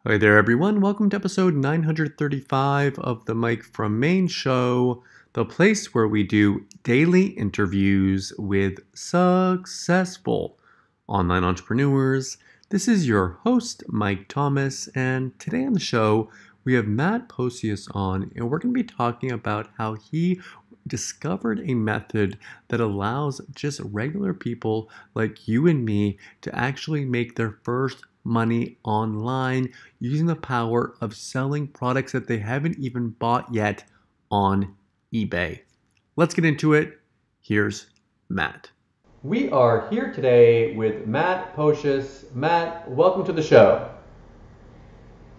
Hi there, everyone. Welcome to episode 935 of the Mike from Maine show, the place where we do daily interviews with successful online entrepreneurs. This is your host, Mike Thomas, and today on the show, we have Matt Posius on, and we're going to be talking about how he discovered a method that allows just regular people like you and me to actually make their first money online using the power of selling products that they haven't even bought yet on eBay. Let's get into it. Here's Matt. We are here today with Matt Posius. Matt, welcome to the show.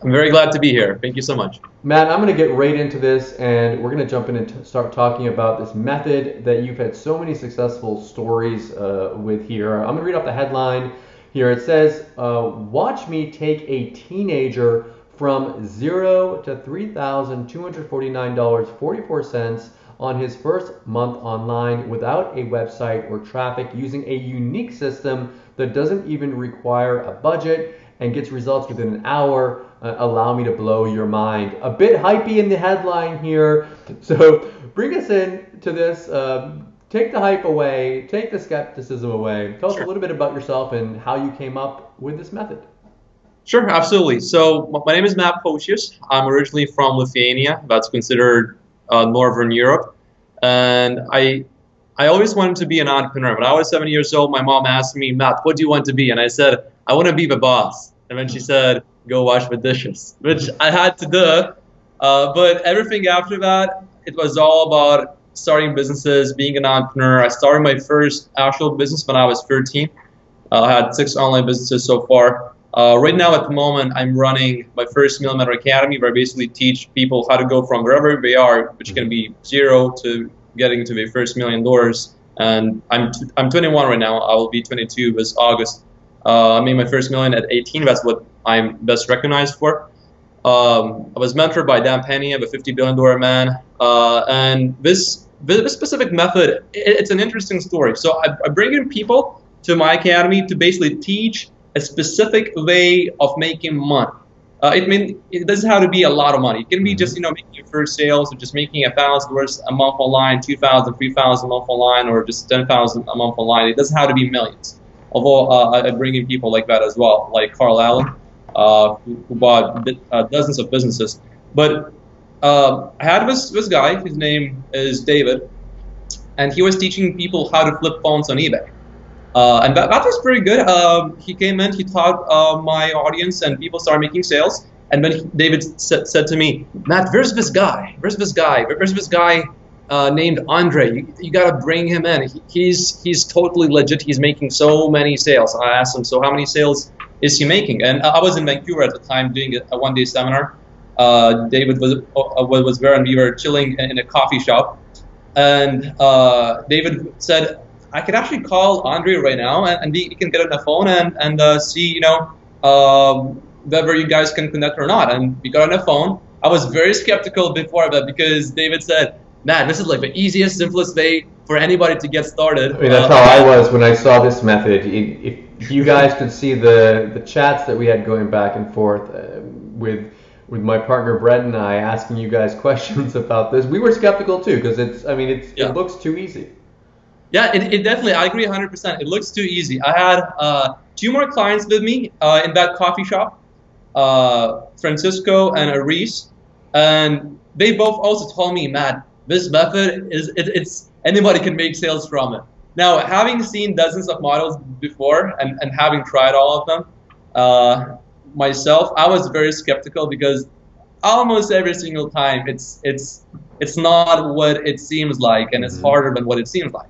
I'm very glad to be here. Thank you so much. Matt, I'm going to get right into this, and we're going to jump in and start talking about this method that you've had so many successful stories with here. I'm going to read off the headline. Here it says, watch me take a teenager from $0 to $3,249.44 on his first month online without a website or traffic, using a unique system that doesn't even require a budget and gets results within an hour. Allow me to blow your mind. A bit hypey in the headline here. So bring us in to this. Take the hype away, take the skepticism away. Tell us a little bit about yourself and how you came up with this method. Sure, absolutely. So my name is Matt Posius. I'm originally from Lithuania. That's considered Northern Europe. And I always wanted to be an entrepreneur. When I was 7 years old, my mom asked me, Matt, what do you want to be? And I said, I want to be the boss. And then she said, go wash the dishes, which I had to do. But everything after that, it was all about starting businesses, being an entrepreneur. I started my first actual business when I was 13. I had 6 online businesses so far. Right now, at the moment, I'm running my first Millimeter Academy, where I basically teach people how to go from wherever they are, which can be 0 to getting to their first $1 million. And I'm 21 right now. I will be 22 this August. I made my first million at 18. That's what I'm best recognized for. I was mentored by Dan Penny, a $50 billion man. And this specific method, it's an interesting story. So I bring in people to my academy to basically teach a specific way of making money. It doesn't have to be a lot of money. It can be just, making your first sales, or just making $1,000 a month online, $2,000, $3,000 a month online, or just $10,000 a month online. It doesn't have to be millions. Although I bring in people like that as well, like Carl Allen, who bought dozens of businesses. But I had this guy, his name is David, and he was teaching people how to flip phones on eBay. And that was pretty good. He came in, he taught my audience, and people started making sales. And then David said to me, Matt, where's this guy named Andre? You got to bring him in. He's totally legit. He's making so many sales. I asked him, so how many sales is he making? And I was in Vancouver at the time doing a one-day seminar. David was there, and we were chilling in a coffee shop. And David said, I could actually call Andre right now, and we can get on the phone and see, whether you guys can connect or not. And we got on the phone. I was very skeptical before that because David said, man, this is like the easiest, simplest way for anybody to get started. I mean, that's how I was when I saw this method. If you guys could see the chats that we had going back and forth with my partner Brett and I asking you guys questions about this, we were skeptical too, because it looks too easy. Yeah, it definitely, I agree 100%. It looks too easy. I had 2 more clients with me in that coffee shop, Francisco and Aris, and they both also told me, Matt, this method it's anybody can make sales from it. Now, having seen dozens of models before and having tried all of them myself, I was very skeptical because almost every single time it's not what it seems like, and it's harder than what it seems like.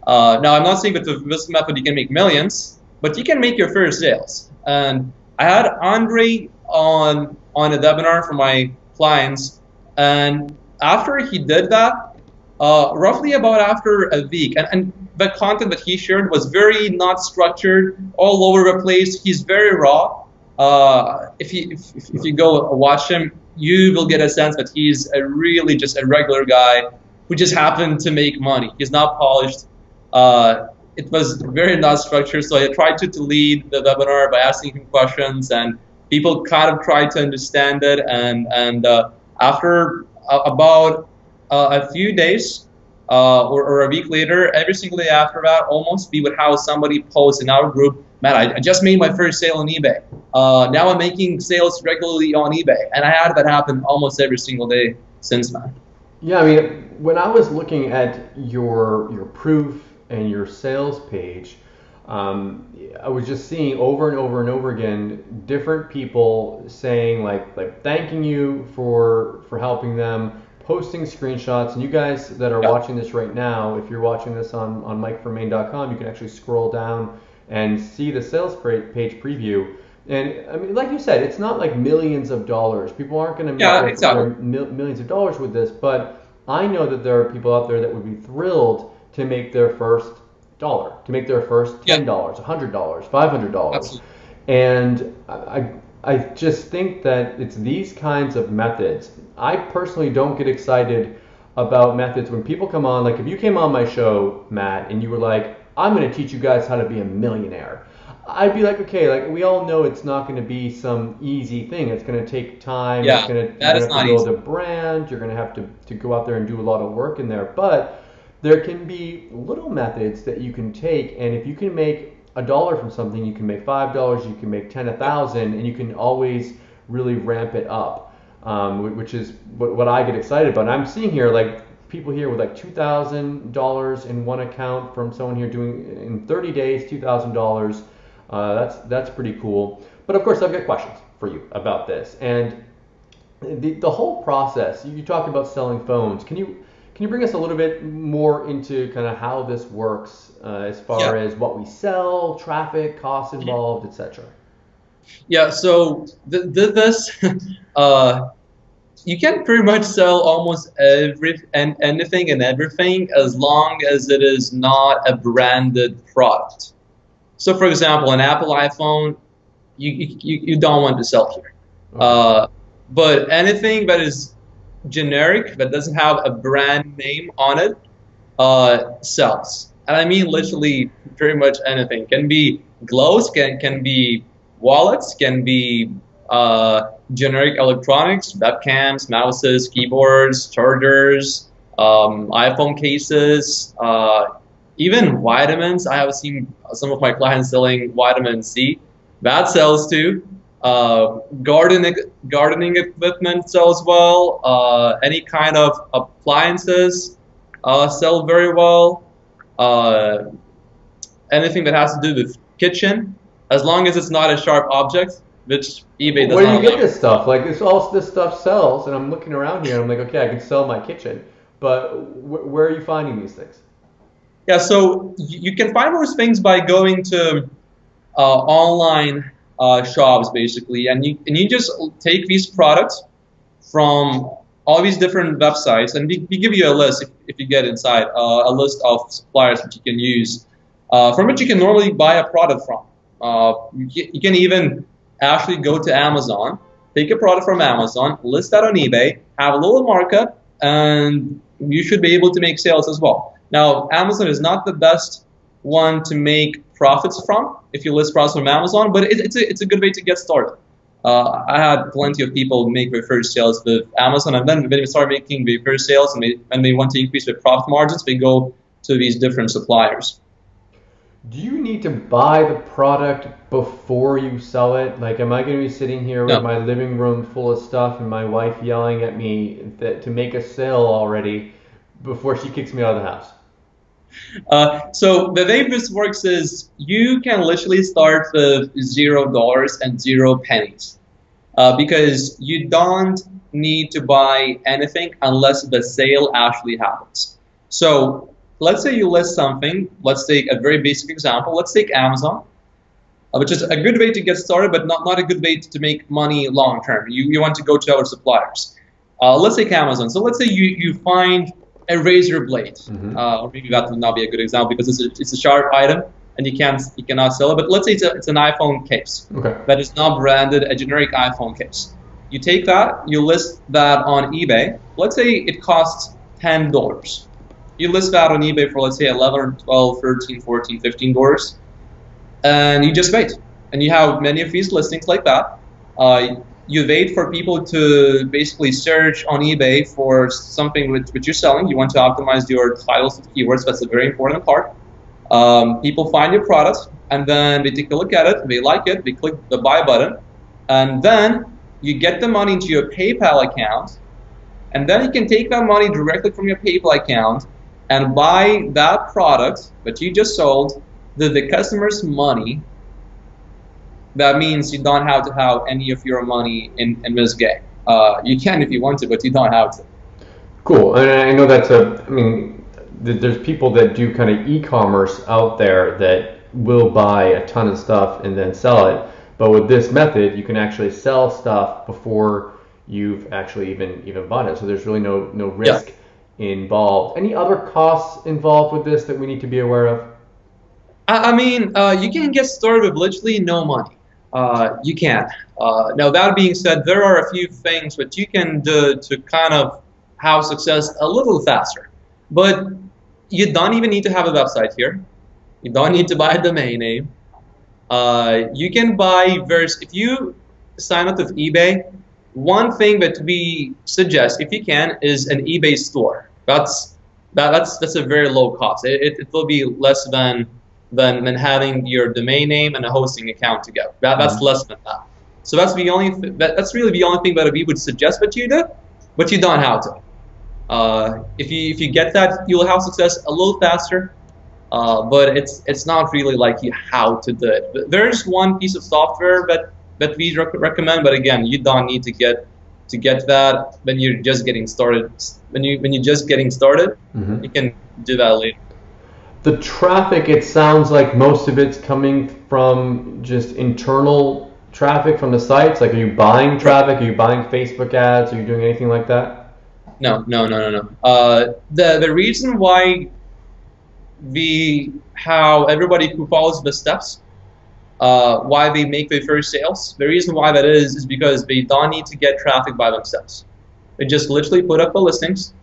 Now, I'm not saying that with this method you can make millions, but you can make your first sales. And I had Andre on a webinar for my clients, and after he did that, roughly about after a week, and the content that he shared was very not structured, all over the place. He's very raw. If you go watch him, you will get a sense that he's really just a regular guy who just happened to make money. He's not polished. It was very not structured, so I tried to lead the webinar by asking him questions, and people kind of try to understand it, and after about a few days or a week later, every single day after that, almost we would have somebody post in our group, man, I just made my first sale on eBay. Now I'm making sales regularly on eBay, and I had that happen almost every single day since then. Yeah, I mean, when I was looking at your proof and your sales page, I was just seeing over and over and over again different people saying like thanking you for helping them, posting screenshots. And you guys that are watching this right now, if you're watching this on MikeFromMaine.com, you can actually scroll down and see the sales page preview. And I mean, like you said, it's not like millions of dollars. People aren't going to make millions of dollars with this, but I know that there are people out there that would be thrilled to make their first dollar, to make their first $10, $100, $500. Absolutely. And I just think that it's these kinds of methods. I personally don't get excited about methods when people come on. Like if you came on my show, Matt, and you were like, I'm going to teach you guys how to be a millionaire, I'd be like, okay, like we all know it's not going to be some easy thing. It's going to take time. Yeah, it's going to, that is not easy. Build a brand. You're going to have to go out there and do a lot of work in there. But there can be little methods that you can take, and if you can make $1 from something, you can make $5, you can make 10, 1,000, and you can always really ramp it up, which is what I get excited about. And I'm seeing here like people here with like $2,000 in one account from someone here doing in 30 days $2,000. That's pretty cool. But of course, I've got questions for you about this. And the whole process, you talked about selling phones. Can you bring us a little bit more into kind of how this works as far as what we sell, traffic, costs involved, etc.? Yeah, so this you can pretty much sell almost anything and everything as long as it is not a branded product. So, for example, an Apple iPhone, you don't want to sell here. Okay. But anything that is generic, that doesn't have a brand name on it, sells. And I mean literally pretty much anything. Can be gloves, can be wallets, can be generic electronics, webcams, mouses, keyboards, chargers, iPhone cases, even vitamins. I have seen some of my clients selling vitamin C. That sells too. Gardening equipment sells well. Any kind of appliances sell very well. Anything that has to do with kitchen, as long as it's not a sharp object, which eBay doesn't. Where do you get this stuff? Like this stuff sells, and I'm looking around here, and I'm like, okay, I can sell my kitchen, but where are you finding these things? Yeah, so you can find those things by going to online shops, basically, and you just take these products from all these different websites, and we give you a list if you get inside, a list of suppliers that you can use, from which you can normally buy a product from. You can even actually go to Amazon, take a product from Amazon, list that on eBay, have a little markup, and you should be able to make sales as well. Now, Amazon is not the best one to make profits from if you list products from Amazon, but it's a good way to get started. I had plenty of people make their first sales with Amazon, and then when they start making their first sales and they want to increase their profit margins, they go to these different suppliers. Do you need to buy the product before you sell it? Like, am I going to be sitting here with my living room full of stuff and my wife yelling at me to make a sale already before she kicks me out of the house? So the way this works is you can literally start with $0 and 0 pennies, because you don't need to buy anything unless the sale actually happens. So let's say you list something. Let's take a very basic example. Let's take Amazon, which is a good way to get started, but not a good way to make money long term. You want to go to our suppliers. Let's take Amazon. So let's say you find a razor blade, or maybe that would not be a good example because it's a sharp item and you cannot sell it. But let's say it's an iPhone case that is not branded, a generic iPhone case. You take that, you list that on eBay. Let's say it costs $10. You list that on eBay for, let's say, $11, $12, $13, $14, $15, and you just wait. And you have many of these listings like that. You wait for people to basically search on eBay for something which you're selling. You want to optimize your titles with keywords. That's a very important part. People find your product, and then they take a look at it, they like it, they click the buy button, and then you get the money into your PayPal account, and then you can take that money directly from your PayPal account and buy that product that you just sold with the customer's money. That means you don't have to have any of your money in this game. You can if you want to, but you don't have to. Cool. And I know I mean, there's people that do kind of e-commerce out there that will buy a ton of stuff and then sell it. But with this method, you can actually sell stuff before you've actually even bought it. So there's really no risk involved. Any other costs involved with this that we need to be aware of? I mean, you can get started with literally no money. You can. Now, that being said, there are a few things that you can do to kind of have success a little faster. But you don't even need to have a website here. You don't need to buy a domain name. You can buy if you sign up with eBay, one thing that we suggest, if you can, is an eBay store. That's a very low cost. It will be less than having your domain name and a hosting account together. That's less than that. So that's really the only thing that we would suggest that you do, but you don't have to. If you get that, you'll have success a little faster. But it's not really like you how to do it. But there's one piece of software that we recommend, but again, you don't need to get that when you're just getting started. When you're just getting started, you can do that later. The traffic, it sounds like most of it's coming from just internal traffic from the sites. Like, are you buying traffic? Are you buying Facebook ads? Are you doing anything like that? No. The reason why how everybody who follows the steps, why they make their first sales, the reason why that is because they don't need to get traffic by themselves. They just literally put up the listings.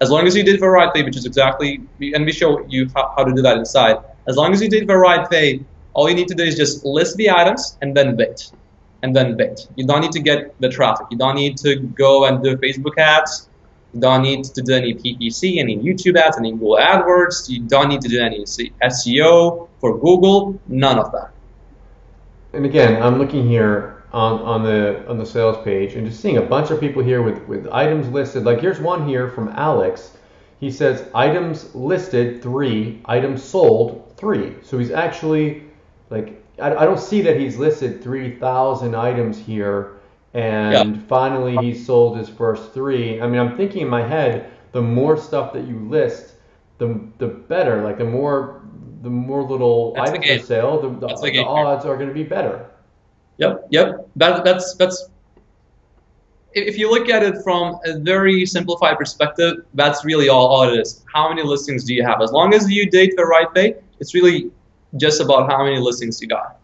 As long as you did the right thing, which is exactly, and we show you how to do that inside. As long as you did the right thing, all you need to do is just list the items and then wait. And then wait. You don't need to get the traffic. You don't need to go and do Facebook ads. You don't need to do any PPC, any YouTube ads, any Google AdWords. You don't need to do any SEO for Google. None of that. And again, I'm looking here on the sales page and just seeing a bunch of people here with items listed. Like, here's one here from Alex. He says items listed 3, items sold 3. So he's actually, like, I don't see that he's listed 3,000 items here, and finally he sold his first 3. I mean, I'm thinking in my head, the more stuff that you list, the better. Like, the more little items for sale, the odds are going to be better. Yep. That's. If you look at it from a very simplified perspective, that's really all it is. How many listings do you have? As long as you date the right way, it's really just about how many listings you got.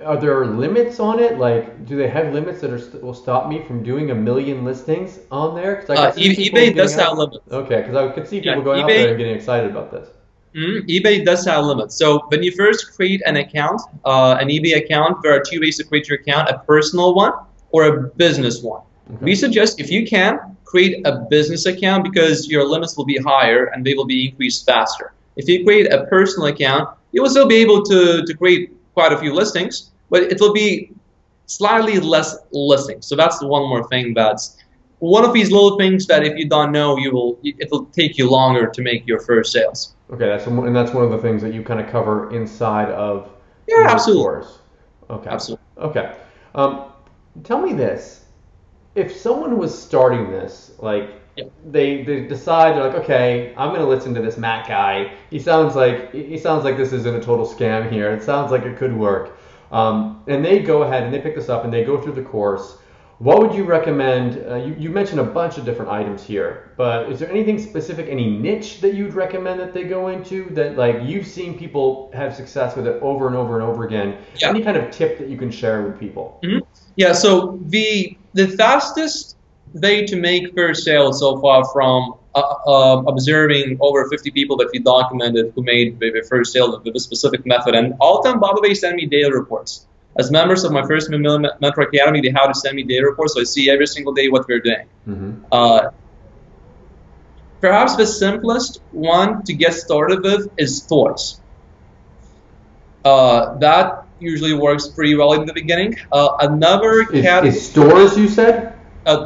Are there limits on it? Like, do they have limits that will stop me from doing 1 million listings on there? eBay does have limits. Okay, because I could see people going out there and getting excited about this. eBay does have limits. So when you first create an account, an eBay account, there are 2 ways to create your account: a personal one or a business one. Okay. We suggest, if you can, create a business account because your limits will be higher and they will be increased faster. If you create a personal account, you will still be able to create quite a few listings, but it will be slightly less listings. So that's the one more thing that's one of these little things that if you don't know, it will take you longer to make your first sales. Okay, that's one of the things that you kind of cover inside of absolutely. Course. Okay. Absolutely. Okay. Tell me this. If someone was starting this, like, they decide, they're like, okay, I'm going to listen to this Matt guy. He sounds like this isn't a total scam here. It sounds like it could work. And they go ahead and they pick this up and they go through the course. What would you recommend? You mentioned a bunch of different items here, but is there anything specific, any niche that you'd recommend that they go into that, like, you've seen people have success with it over and over and over again? Yeah. Any kind of tip that you can share with people? Mm-hmm. Yeah, so the fastest way to make first sales so far from observing over 50 people that we documented who made their first sale with a specific method, and all of them, by the way, send me daily reports. as members of my first Mentor Academy, they have to send me data reports, so I see every single day what we're doing. Perhaps the simplest one to get started with is toys. That usually works pretty well in the beginning. Another category is stores, you said?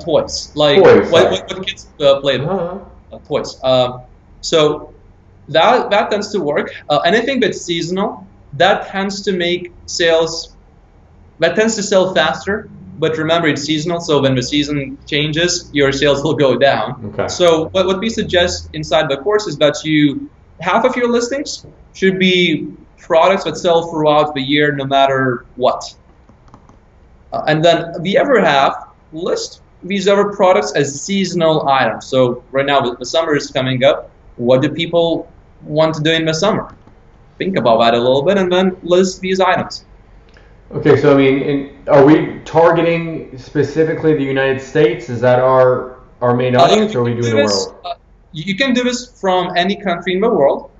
Toys, like toys, what kids play with. Toys. So that tends to work. Anything that's seasonal, that tends to make sales. That tends to sell faster. But remember, it's seasonal, so when the season changes, your sales will go down. Okay. So what we suggest inside the course is that half of your listings should be products that sell throughout the year, no matter what. And then the other half, list these other products as seasonal items. So right now, the summer is coming up. What do people want to do in the summer? Think about that a little bit, and then list these items. Okay, so I mean, are we targeting specifically the United States? Is that our main audience, or are we doing the world? You can do this from any country in the world.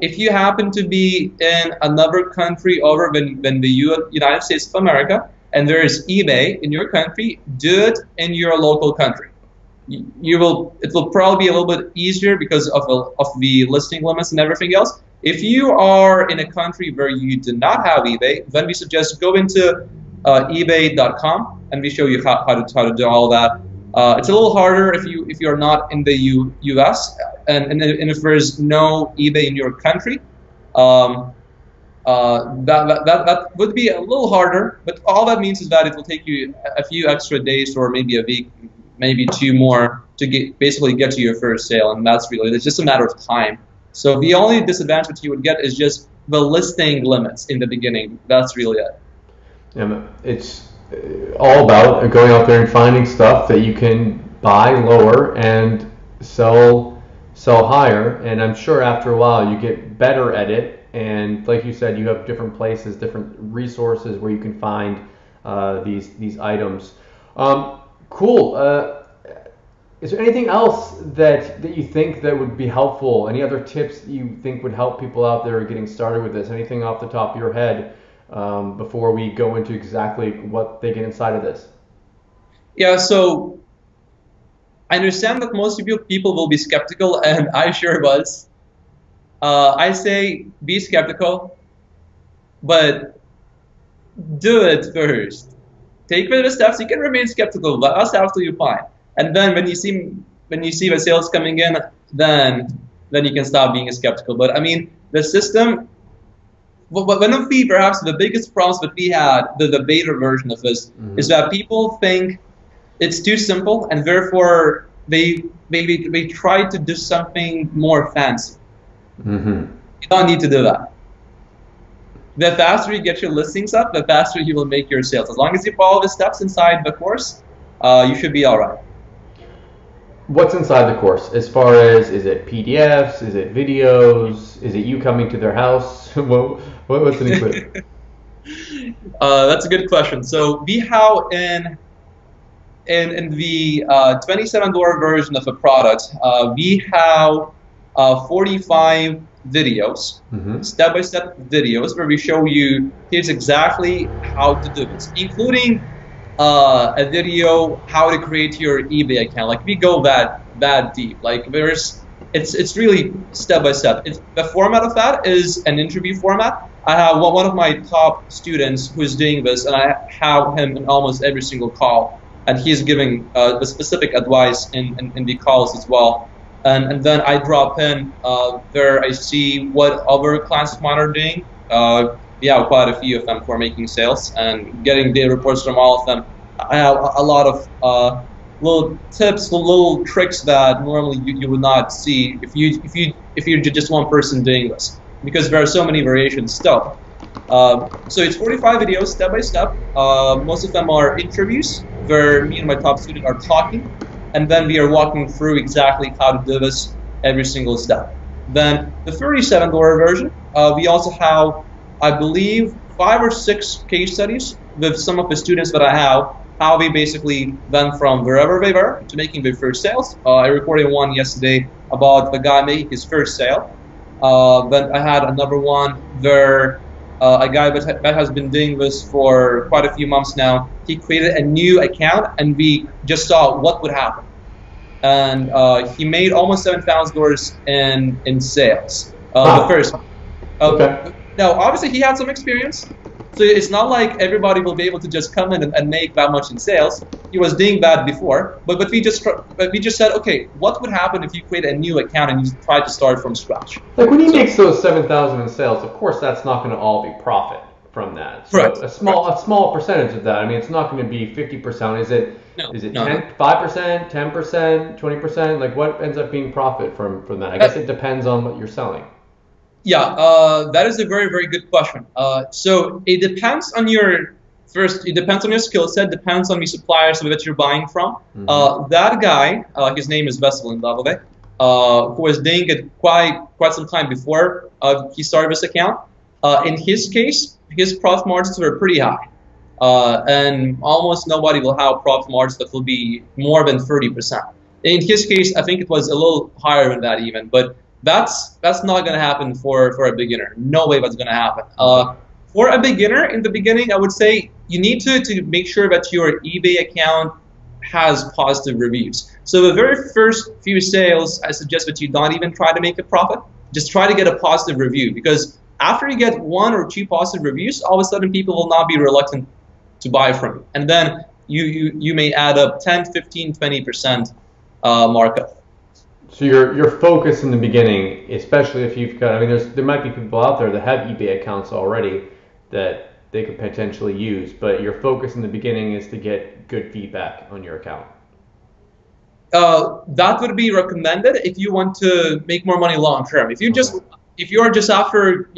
If you happen to be in another country other than the United States of America, and there is eBay in your country, do it in your local country. It will probably be a little bit easier because of the listing limits and everything else. If you are in a country where you do not have eBay, then we suggest go into ebay.com and we show you how to do all that. It's a little harder if you're not in the US and if there is no eBay in your country. That would be a little harder, but all that means is that it will take you a few extra days or maybe a week, maybe 2 more to basically get to your first sale, and it's just a matter of time. So the only disadvantage you would get is just the listing limits in the beginning. That's really it. Yeah, it's all about going out there and finding stuff that you can buy lower and sell higher. And I'm sure after a while you get better at it. And like you said, you have different places, different resources where you can find these items. Cool. Is there anything else that you think that would be helpful? Any other tips that you think would help people out there getting started with this? Anything off the top of your head before we go into exactly what they get inside of this? Yeah, so I understand that most of you people will be skeptical, and I sure was. I say be skeptical, but do it first. Take the steps. You can remain skeptical, but that's absolutely fine. And then when you see the sales coming in, then you can stop being skeptical. But I mean, the system. One of perhaps the biggest problems that we had, the beta version of this, is that people think it's too simple, and therefore they try to do something more fancy. You don't need to do that. The faster you get your listings up, the faster you will make your sales. As long as you follow the steps inside the course, you should be all right. What's inside the course? As far as, is it PDFs? Is it videos? Is it you coming to their house? What's it include? That's a good question. So we have in the $27 version of a product, we have 45 videos, step-by-step videos, where we show you here's exactly how to do this, including a video how to create your eBay account. Like we go that deep. Like it's really step-by-step. The format of that is an interview format. I have one of my top students who's doing this, and I have him in almost every single call, and he's giving the specific advice in the calls as well. And then I drop in where I see what other clients of mine are doing. Yeah, quite a few of them who are making sales and getting data reports from all of them. I have a lot of little tips, little tricks that normally you would not see if you're just one person doing this, because there are so many variations still. So it's 45 videos step by step. Most of them are interviews where me and my top student are talking, and then we are walking through exactly how to do this every single step. Then the $37 version, we also have, I believe, 5 or 6 case studies with some of the students that I have, how they basically went from wherever they were to making their first sales. I recorded one yesterday about the guy making his first sale. Then I had another one where a guy that has been doing this for quite a few months now. He created a new account, and we just saw what would happen. And he made almost $7,000 in sales. The first. Okay. Now, obviously, he had some experience, so it's not like everybody will be able to just come in and make that much in sales. He was doing that before, but we just said, okay, what would happen if you create a new account and you try to start from scratch? Like when he makes those 7,000 in sales, of course, that's not going to all be profit from that. So Correct. a small percentage of that. I mean, it's not going to be 50%. Is it? No, Is it no, 10, 5%, 10%, 20%? Like what ends up being profit from that? I guess it depends on what you're selling. Yeah, that is a very, very good question. So it depends on your it depends on your skill set, depends on the suppliers that you're buying from. That guy, his name is Veselin, by the way, who was doing it quite some time before he started this account. In his case, his profit margins were pretty high. And almost nobody will have profit margins that will be more than 30%. In his case, I think it was a little higher than that even, but that's not going to happen for a beginner. No way that's going to happen. For a beginner, in the beginning, I would say you need to make sure that your eBay account has positive reviews. So the very first few sales, I suggest that you don't even try to make a profit. Just try to get a positive review, because after you get 1 or 2 positive reviews, all of a sudden people will not be reluctant to buy from you. And then you may add up 10, 15, 20% markup. So your focus in the beginning, especially if you've got, I mean, there might be people out there that have eBay accounts already that they could potentially use, but your focus in the beginning is to get good feedback on your account. That would be recommended if you want to make more money long term. If you are just after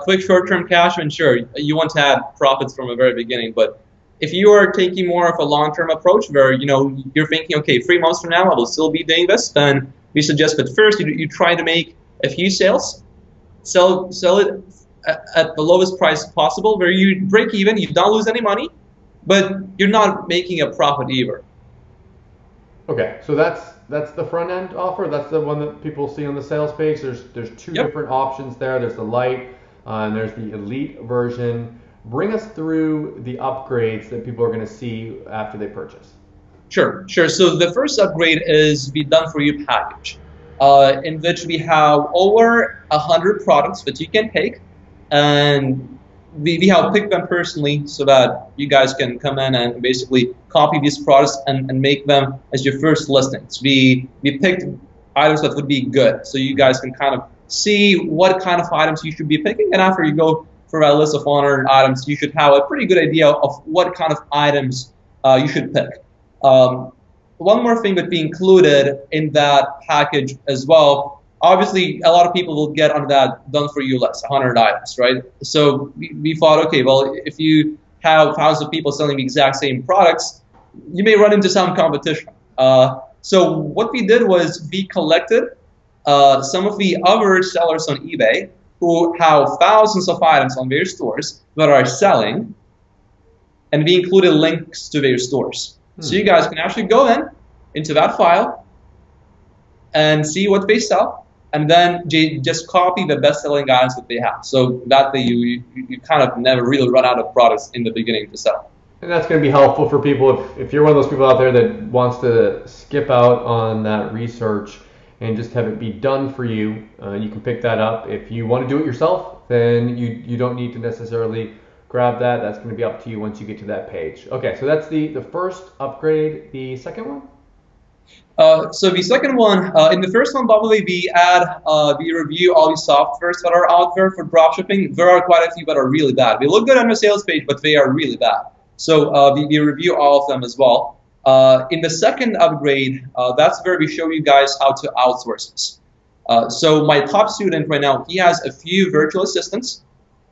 quick short term cash, then sure, you want to add profits from the very beginning. But if you are taking more of a long term approach, where you're thinking, okay, 3 months from now I will still be doing this, then we suggest that first you try to make a few sales, sell it at the lowest price possible, where you break even, you don't lose any money, but you're not making a profit either. Okay, so that's the front end offer. That's the one that people see on the sales page. There's 2 different options there. There's the light and there's the elite version. Bring us through the upgrades that people are going to see after they purchase. Sure. So the first upgrade is the done for you package, in which we have over 100 products that you can pick, and we have picked them personally so that you guys can come in and basically copy these products and make them as your first listings. We picked items that would be good, so you guys can kind of see what kind of items you should be picking, and after you go for that list of 100 items, you should have a pretty good idea of what kind of items you should pick. One more thing that we included in that package as well, obviously a lot of people will get on that done for you list, 100 items, right? So we thought, okay, well, if you have thousands of people selling the exact same products, you may run into some competition. So what we did was we collected some of the other sellers on eBay who have thousands of items on their stores that are selling, and we included links to their stores. So you guys can actually go into that file and see what they sell, and then just copy the best-selling items that they have. So that way you kind of never really run out of products in the beginning to sell. And that's going to be helpful for people if you're one of those people out there that wants to skip out on that research and just have it be done for you. You can pick that up. If you want to do it yourself, then you don't need to necessarily grab that. That's going to be up to you once you get to that page. Okay, so that's the first upgrade. The second one? So the second one, in the first one, probably we review all the softwares that are out there for dropshipping. There are quite a few that are really bad. They look good on the sales page, but they are really bad. So we review all of them as well. In the second upgrade, that's where we show you guys how to outsource this. So my top student right now, he has a few virtual assistants.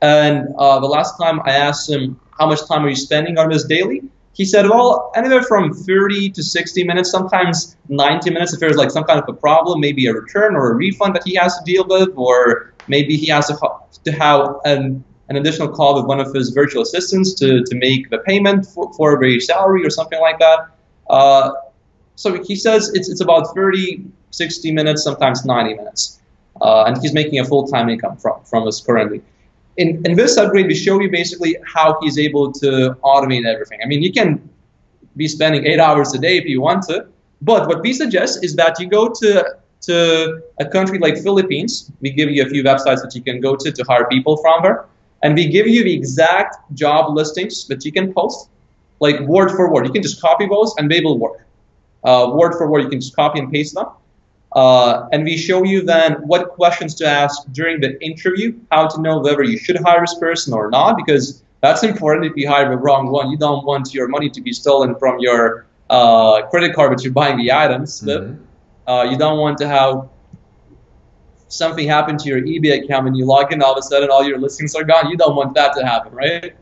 And the last time I asked him, how much time are you spending on this daily? He said, well, anywhere from 30 to 60 minutes, sometimes 90 minutes if there's like some kind of a problem, maybe a return or a refund that he has to deal with, or maybe he has to have an additional call with one of his virtual assistants to make the payment for their salary or something like that. So he says it's about 30, 60 minutes, sometimes 90 minutes. And he's making a full-time income from this currently. in this upgrade, we show you basically how he's able to automate everything. I mean, you can be spending 8 hours a day if you want to, but what we suggest is that you go to a country like Philippines. We give you a few websites that you can go to hire people from there, and we give you the exact job listings that you can post, like word for word. You can just copy those and they will work. Word for word, you can just copy and paste them. And we show you then what questions to ask during the interview, how to know whether you should hire this person or not, because that's important. If you hire the wrong one, you don't want your money to be stolen from your credit card that you're buying the items with. You don't want to have something happen to your eBay account when you log in, all of a sudden all your listings are gone. You don't want that to happen, right?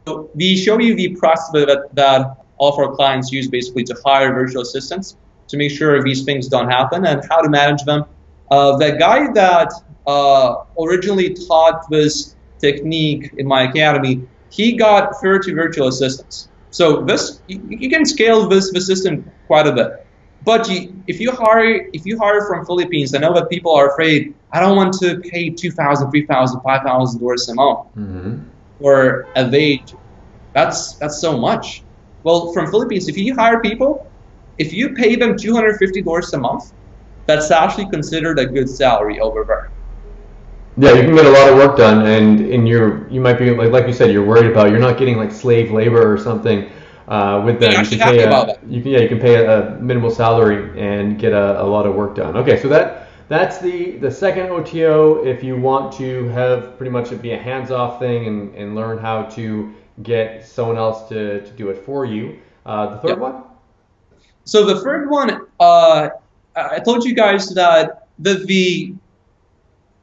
So we show you the process that all of our clients use basically to hire virtual assistants to make sure these things don't happen and how to manage them. The guy that originally taught this technique in my academy, he got 30 virtual assistants. So this you can scale this system quite a bit. But if you hire from Philippines, I know that people are afraid. I don't want to pay $2,000, $3,000, $5,000 a month for a wage. That's so much. Well, from Philippines, if you hire people, if you pay them $250 a month, that's actually considered a good salary over there. Yeah, you can get a lot of work done, and you might be like you said, you're worried about you're not getting like slave labor or something with them. You can pay a minimal salary and get a lot of work done. Okay, so that's the second OTO. If you want to have pretty much it be a hands-off thing and learn how to get someone else to do it for you. The third one. So the third one, I told you guys that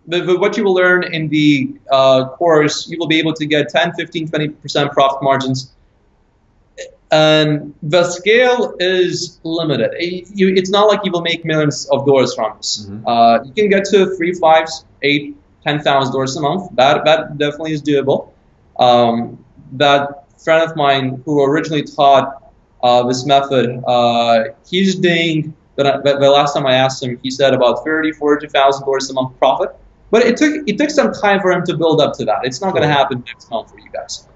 what you will learn in the course, you will be able to get 10, 15, 20% profit margins. And the scale is limited. It's not like you will make millions of dollars from this. You can get to $3, $5, $8, $10,000 a month. That definitely is doable. That friend of mine who originally taught this method, he's doing, the last time I asked him, he said about $30,000, $40,000 a month profit. But it took some time for him to build up to that. It's not going to happen next month for you guys.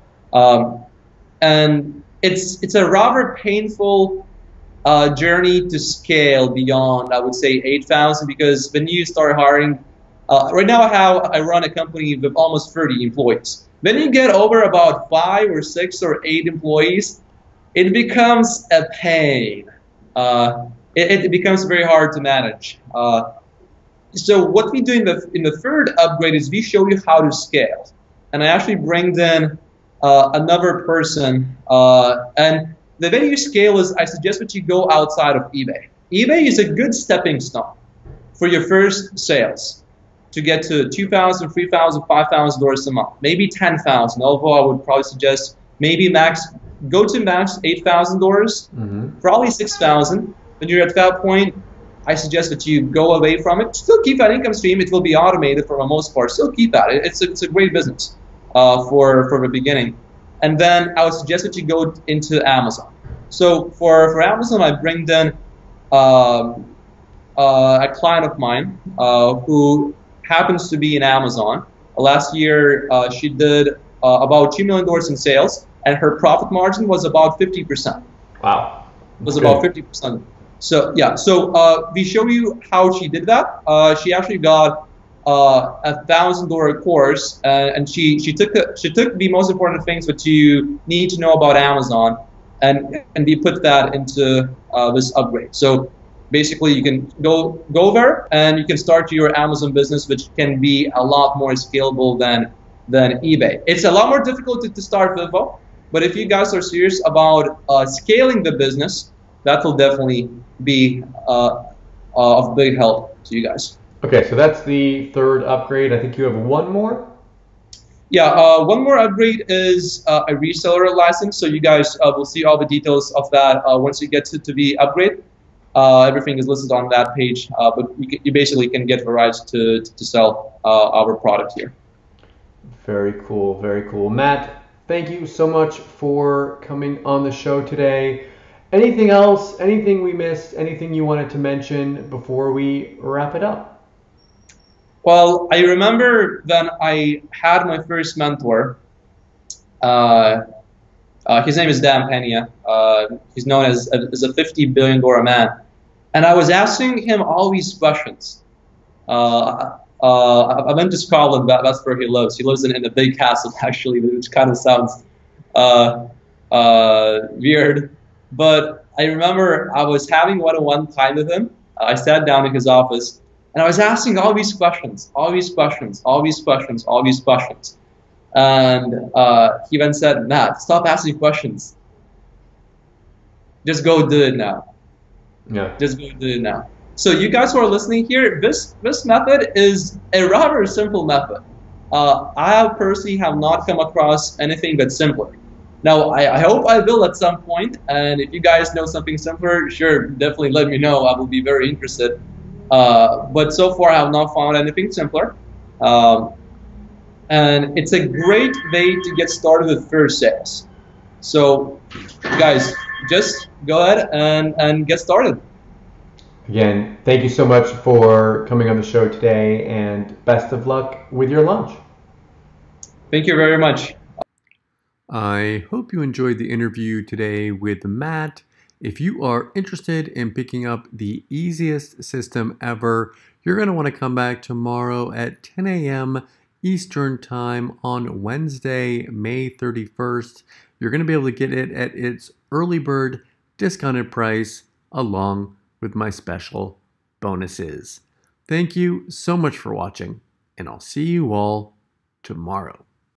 And it's a rather painful journey to scale beyond, I would say, 8,000, because when you start hiring, right now I run a company with almost 30 employees. When you get over about 5 or 6 or 8 employees, it becomes a pain. It becomes very hard to manage. So what we do in the third upgrade is we show you how to scale. And I actually bring in another person. And the way you scale is I suggest that you go outside of eBay. eBay is a good stepping stone for your first sales to get to $2,000, $3,000, $5,000 a month, maybe $10,000. Although I would probably suggest maybe go to max $8,000, probably $6,000. When you're at that point, I suggest that you go away from it. Still keep that income stream. It will be automated for the most part. Still keep that. It's a great business for the beginning. And then I would suggest that you go into Amazon. So for Amazon, I bring in a client of mine who happens to be in Amazon. Last year, she did about $2 million in sales, and her profit margin was about 50%. Wow. It was about 50%. So yeah, so we show you how she did that. She actually got a $1,000 course, and she took the most important things that you need to know about Amazon, and we put that into this upgrade. So basically, you can go there and you can start your Amazon business, which can be a lot more scalable than eBay. It's a lot more difficult to start with, though. But if you guys are serious about scaling the business, that will definitely be of big help to you guys. Okay, so that's the third upgrade. I think you have one more? Yeah, one more upgrade is a reseller license. So you guys will see all the details of that once you get to the upgrade. Everything is listed on that page, but you basically can get the rights to sell our product here. Very cool, very cool. Matt, thank you so much for coming on the show today. Anything else, anything we missed, anything you wanted to mention before we wrap it up? Well, I remember when I had my first mentor. Uh, his name is Dan Pena. He's known as a $50 billion man. And I was asking him all these questions. I went to Scotland. That's where he lives. He lives in a big castle, actually, which kind of sounds weird. But I remember I was having one-on-one time with him. I sat down in his office, and I was asking all these questions, all these questions, all these questions, all these questions. And he then said, Matt, stop asking questions. Just go do it now. Yeah. Just go do it now. So you guys who are listening here, this method is a rather simple method. I personally have not come across anything that's simpler. Now, I hope I will at some point, and if you guys know something simpler, sure, definitely let me know. I will be very interested. But so far, I have not found anything simpler. And it's a great way to get started with first sales. So, guys, just go ahead and get started. Again, thank you so much for coming on the show today, and best of luck with your launch. Thank you very much. I hope you enjoyed the interview today with Matt. If you are interested in picking up the easiest system ever, you're going to want to come back tomorrow at 10 a.m. Eastern Time on Wednesday, May 31st. You're going to be able to get it at its early bird discounted price along with my special bonuses. Thank you so much for watching, and I'll see you all tomorrow.